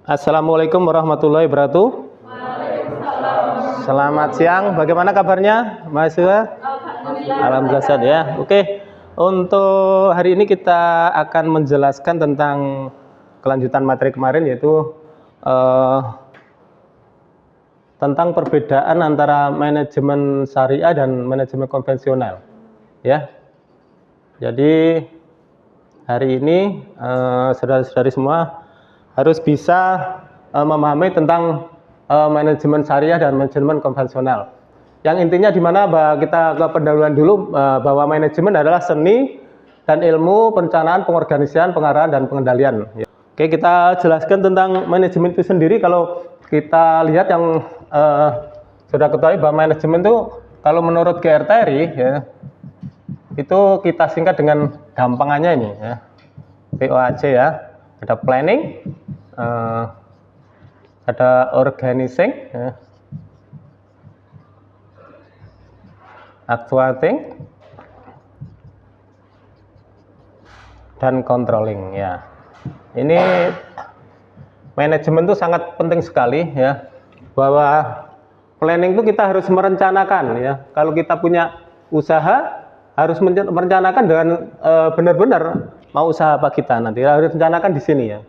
Assalamualaikum warahmatullahi wabarakatuh. Selamat siang, bagaimana kabarnya mahasiswa? Alhamdulillah sehat ya. Oke, untuk hari ini kita akan menjelaskan tentang kelanjutan materi kemarin, yaitu tentang perbedaan antara manajemen syariah dan manajemen konvensional ya. Jadi hari ini saudara-saudari semua harus bisa memahami tentang manajemen syariah dan manajemen konvensional. Yang intinya di mana kita ke pendahuluan dulu bahwa manajemen adalah seni dan ilmu perencanaan, pengorganisasian, pengarahan dan pengendalian. Oke, kita jelaskan tentang manajemen itu sendiri. Kalau kita lihat yang sudah ketahui bahwa manajemen itu kalau menurut GRTRI ya, itu kita singkat dengan gampangannya ini ya, POAC ya. Ada planning, ada organizing, ya, actuating, dan controlling ya. Ini manajemen itu sangat penting sekali ya, bahwa planning itu kita harus merencanakan ya. Kalau kita punya usaha harus merencanakan dengan benar-benar mau usaha apa kita nanti harus rencanakan di sini ya.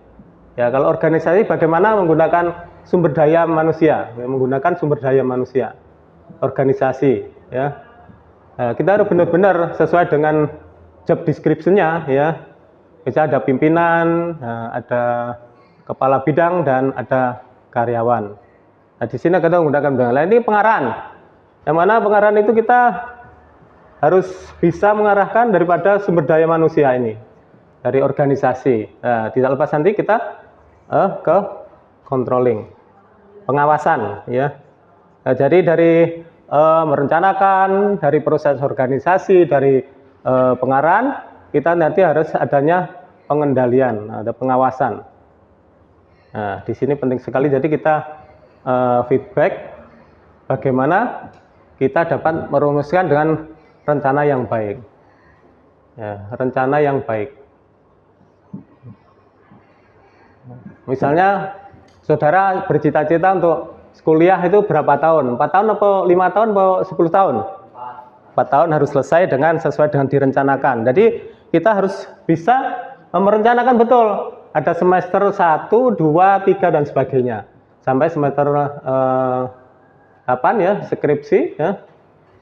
Ya, kalau organisasi bagaimana menggunakan sumber daya manusia, ya, menggunakan sumber daya manusia, organisasi ya. Nah, kita harus benar-benar sesuai dengan job description-nya ya. Bisa ada pimpinan, ada kepala bidang dan ada karyawan. Nah, di sini kita menggunakan bidang lain. Ini pengarahan. Yang mana pengarahan itu kita harus bisa mengarahkan daripada sumber daya manusia ini dari organisasi. Nah, tidak lepas nanti kita ke controlling, pengawasan ya. Nah, jadi dari merencanakan, dari proses organisasi, dari pengarahan, kita nanti harus adanya pengendalian, ada pengawasan. Nah, di sini penting sekali. Jadi kita feedback bagaimana kita dapat merumuskan dengan rencana yang baik. Ya, rencana yang baik. Misalnya saudara bercita-cita untuk kuliah itu berapa tahun? 4 tahun atau 5 tahun atau 10 tahun? 4 tahun harus selesai dengan sesuai dengan direncanakan. Jadi kita harus bisa merencanakan betul. Ada semester 1, 2, 3 dan sebagainya. Sampai semester 8 ya, skripsi ya,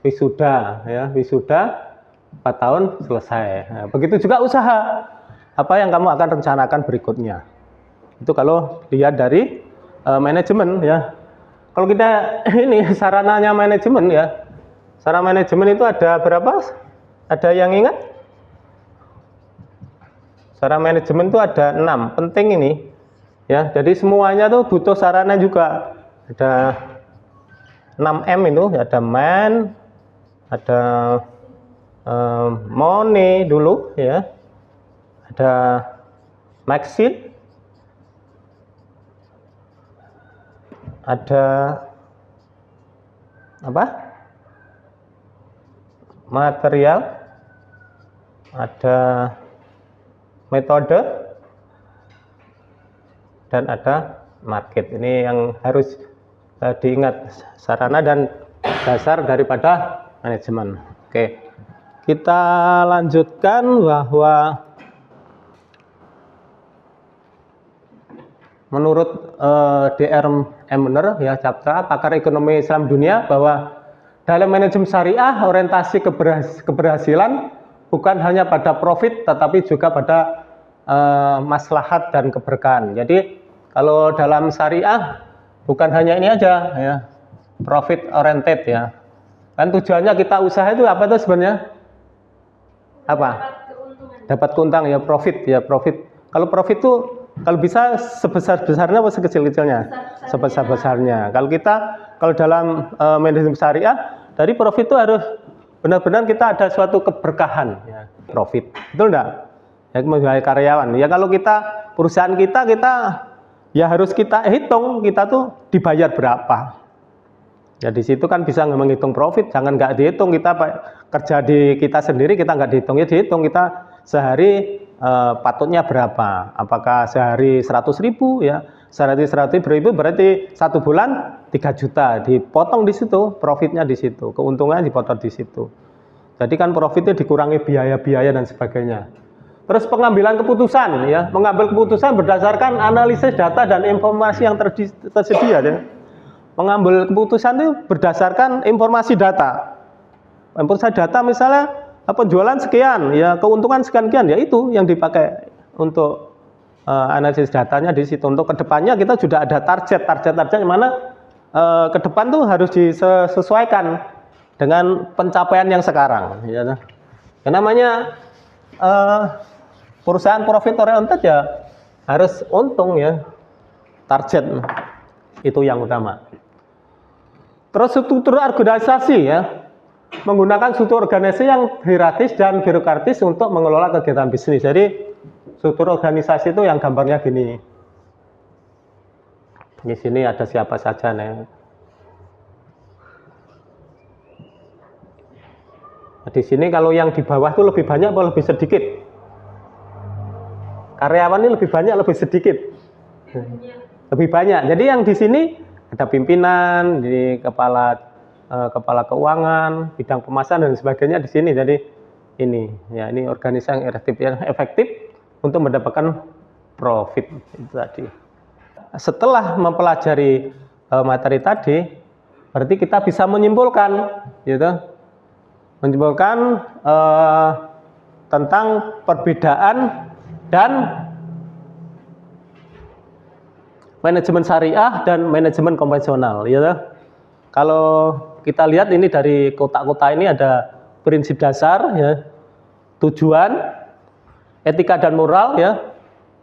wisuda ya, wisuda 4 tahun selesai. Nah, begitu juga usaha. Apa yang kamu akan rencanakan berikutnya? Itu kalau lihat dari manajemen ya. Kalau kita ini sarananya manajemen ya. Sarana manajemen itu ada berapa? Ada yang ingat? Sarana manajemen itu ada 6. Penting ini. Ya, jadi semuanya tuh butuh sarana juga. Ada 6M itu, ada man, ada money dulu ya. Ada maxit, ada apa? Material, ada metode, dan ada market. Ini yang harus diingat, sarana dan dasar daripada manajemen. Oke, kita lanjutkan bahwa menurut Dr. Emner ya, Cakra, pakar ekonomi Islam dunia, bahwa dalam manajemen syariah orientasi keberhasilan bukan hanya pada profit tetapi juga pada maslahat dan keberkahan. Jadi kalau dalam syariah bukan hanya ini aja ya, profit oriented ya. Kan tujuannya kita usaha itu apa tuh sebenarnya? Apa? Dapat keuntungan ya, profit ya, profit. Kalau profit itu kalau bisa sebesar-besarnya atau sekecil-kecilnya? Sebesar-besarnya. Kalau dalam manajemen syariah, dari profit itu harus benar-benar kita ada suatu keberkahan ya, profit. Betul enggak? Ya, sebagai karyawan. Ya kalau perusahaan kita ya harus kita hitung, kita tuh dibayar berapa. Ya di situ kan bisa menghitung profit, jangan nggak dihitung. Kita kerja di kita sendiri, kita nggak dihitung, ya dihitung kita sehari patutnya berapa. Apakah sehari 100.000 ya, 100 ribu berarti 1 bulan 3 juta dipotong di situ, profitnya di situ, keuntungannya dipotong di situ. Jadi kan profitnya dikurangi biaya-biaya dan sebagainya. Terus pengambilan keputusan, ya, mengambil keputusan berdasarkan analisis data dan informasi yang tersedia. Ya. Mengambil keputusan itu berdasarkan informasi data. Informasi data misalnya penjualan sekian, ya keuntungan sekian, ya itu yang dipakai untuk analisis datanya di situ. Untuk kedepannya kita sudah ada target yang mana ke depan tuh harus disesuaikan dengan pencapaian yang sekarang. Ya. Yang namanya perusahaan profit oriented ya harus untung ya, target itu yang utama. Terus struktur organisasi ya, menggunakan struktur organisasi yang hierarkis dan birokratis untuk mengelola kegiatan bisnis. Jadi struktur organisasi itu yang gambarnya gini. Di sini ada siapa saja nih. Di sini kalau yang di bawah itu lebih banyak atau lebih sedikit? Karyawan ini lebih banyak, lebih sedikit? Lebih banyak. Jadi yang di sini ada pimpinan, di kepala keuangan, bidang pemasaran dan sebagainya di sini. Jadi ini organisasi yang efektif untuk mendapatkan profit itu tadi. Setelah mempelajari materi tadi, berarti kita bisa menyimpulkan, gitu, tentang perbedaan dan manajemen syariah dan manajemen konvensional, gitu. Kalau kita lihat ini dari kotak-kotak ini ada prinsip dasar, ya, tujuan, etika dan moral, ya,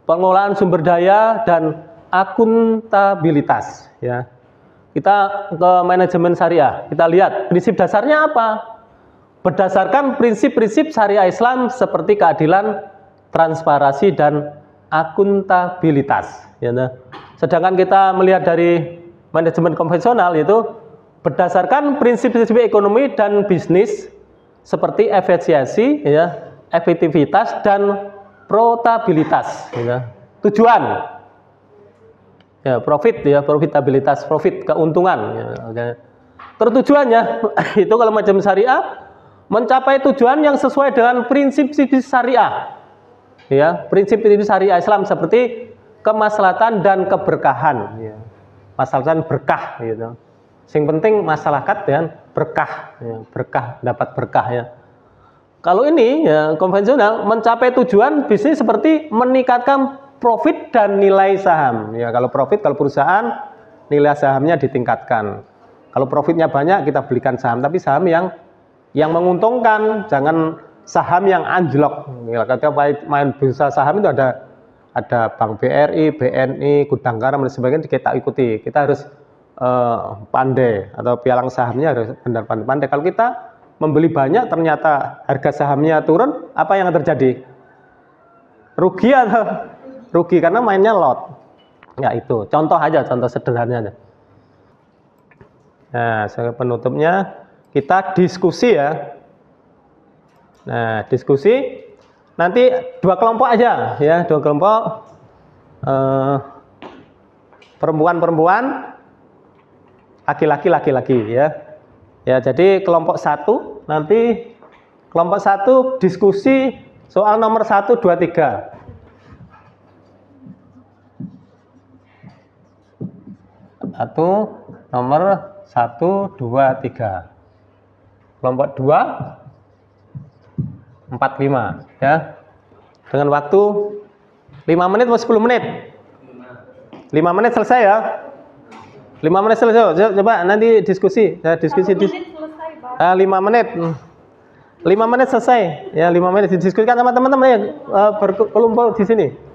pengelolaan sumber daya dan akuntabilitas, ya. Kita ke manajemen syariah, kita lihat prinsip dasarnya apa? Berdasarkan prinsip-prinsip syariah Islam seperti keadilan, transparansi dan akuntabilitas, ya. Sedangkan kita melihat dari manajemen konvensional yaitu berdasarkan prinsip-prinsip ekonomi dan bisnis seperti efisiensi, ya, efektivitas dan profitabilitas, ya. Tujuan, ya, profit, ya, profitabilitas, profit, keuntungan, ya. Tertujuannya itu kalau macam syariah mencapai tujuan yang sesuai dengan prinsip-prinsip syariah, ya, prinsip-prinsip syariah Islam seperti kemaslahatan dan keberkahan, ya. Maslahatan berkah, gitu. Yang penting masyarakat dan berkah, ya, berkah, dapat berkah, ya. Kalau ini, ya, konvensional mencapai tujuan bisnis seperti meningkatkan profit dan nilai saham, ya. Kalau profit, kalau perusahaan nilai sahamnya ditingkatkan. Kalau profitnya banyak kita belikan saham, tapi saham yang menguntungkan, jangan saham yang anjlok. Ya, ketika main bursa saham itu ada Bank BRI, BNI, Gudang Garam dan sebagainya kita ikuti. Kita harus pandai, atau pialang sahamnya harus benar pandai. Kalau kita membeli banyak ternyata harga sahamnya turun, apa yang terjadi? Rugi atau rugi karena mainnya lot. Ya itu, contoh aja, contoh sederhananya. Nah, sebagai penutupnya kita diskusi, ya. Nah, diskusi nanti 2 kelompok aja, ya, 2 kelompok, perempuan-perempuan, laki-laki, ya. Ya, jadi kelompok 1 nanti kelompok 1 diskusi soal nomor 1, 2, 3. Nomor 1, 2, 3. Kelompok 2 4, 5, ya. Dengan waktu 5 menit atau 10 menit? 5 menit selesai, ya. 5 menit selesai. Coba nanti diskusi. Ya, diskusi. 5 menit. 5 menit selesai. Ya, 5 menit didiskusikan sama teman-teman, ya, berkelompok di sini.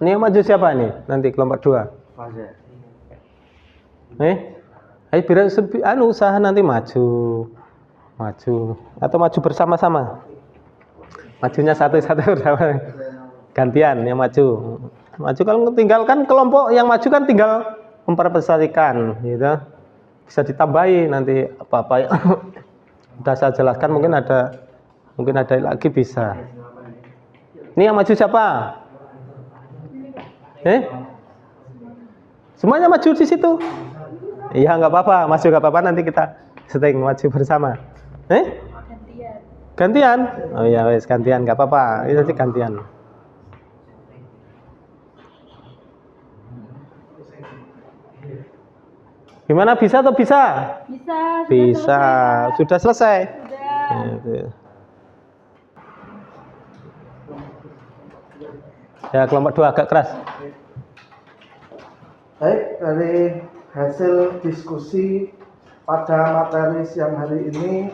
Ini yang maju siapa ini? Nanti kelompok 2. Ayo biar usaha nanti maju atau maju bersama-sama. Majunya satu-satu bersama. Gantian yang maju. Kalau tinggalkan kelompok yang maju kan tinggal mempresentasikan, gitu. Bisa ditambahi nanti apa-apa yang sudah saya jelaskan, mungkin ada lagi bisa. Ini yang maju siapa? Semuanya maju di situ. Iya, nggak apa-apa, maju nggak apa-apa, nanti kita setting maju bersama. Gantian. Oh iya, wes gantian, nggak apa-apa. Ini nanti gantian. Gimana, bisa atau bisa? Bisa. Sudah selesai. Ya, kelompok 2 agak keras. Baik, dari hasil diskusi pada materi siang hari ini,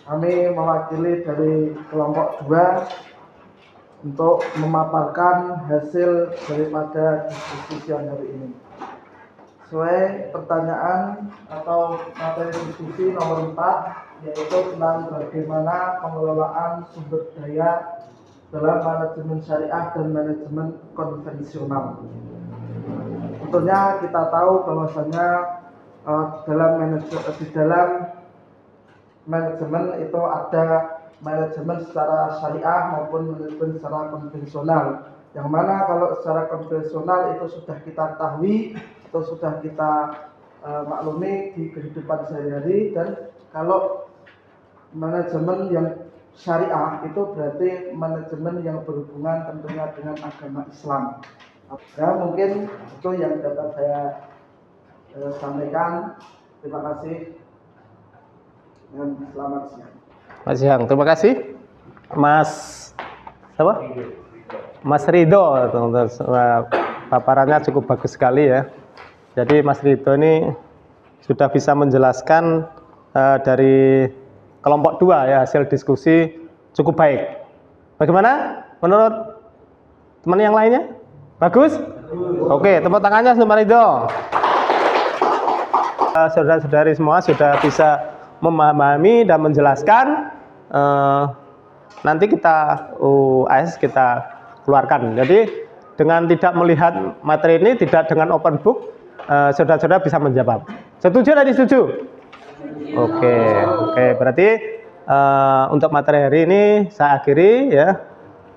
kami mewakili dari kelompok 2 untuk memaparkan hasil daripada diskusi siang hari ini. Sesuai pertanyaan atau materi diskusi nomor 4, yaitu tentang bagaimana pengelolaan sumber daya dalam manajemen syariah dan manajemen konvensional. Tentunya kita tahu bahwasanya di dalam manajemen itu ada manajemen secara syariah maupun manajemen secara konvensional. Yang mana kalau secara konvensional itu sudah kita ketahui, itu sudah kita maklumi di kehidupan sehari-hari, dan kalau manajemen yang syariah itu berarti manajemen yang berhubungan tentunya dengan agama Islam. Ya, mungkin itu yang dapat saya sampaikan. Terima kasih dan selamat siang. Selamat siang, terima kasih Mas apa? Mas Ridho. Paparannya cukup bagus sekali ya. Jadi Mas Ridho ini sudah bisa menjelaskan dari kelompok 2 ya, hasil diskusi cukup baik. Bagaimana menurut teman yang lainnya? Bagus? Oke, tepuk tangannya Mas Ridho. Saudara-saudari semua sudah bisa memahami dan menjelaskan. Nanti kita UAS kita keluarkan. Jadi dengan tidak melihat materi ini, tidak dengan open book, saudara-saudara bisa menjawab. Setuju atau setuju? Oke, berarti untuk materi hari ini saya akhiri ya.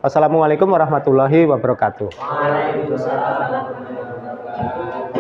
Wassalamualaikum warahmatullahi wabarakatuh. Waalaikumsalam.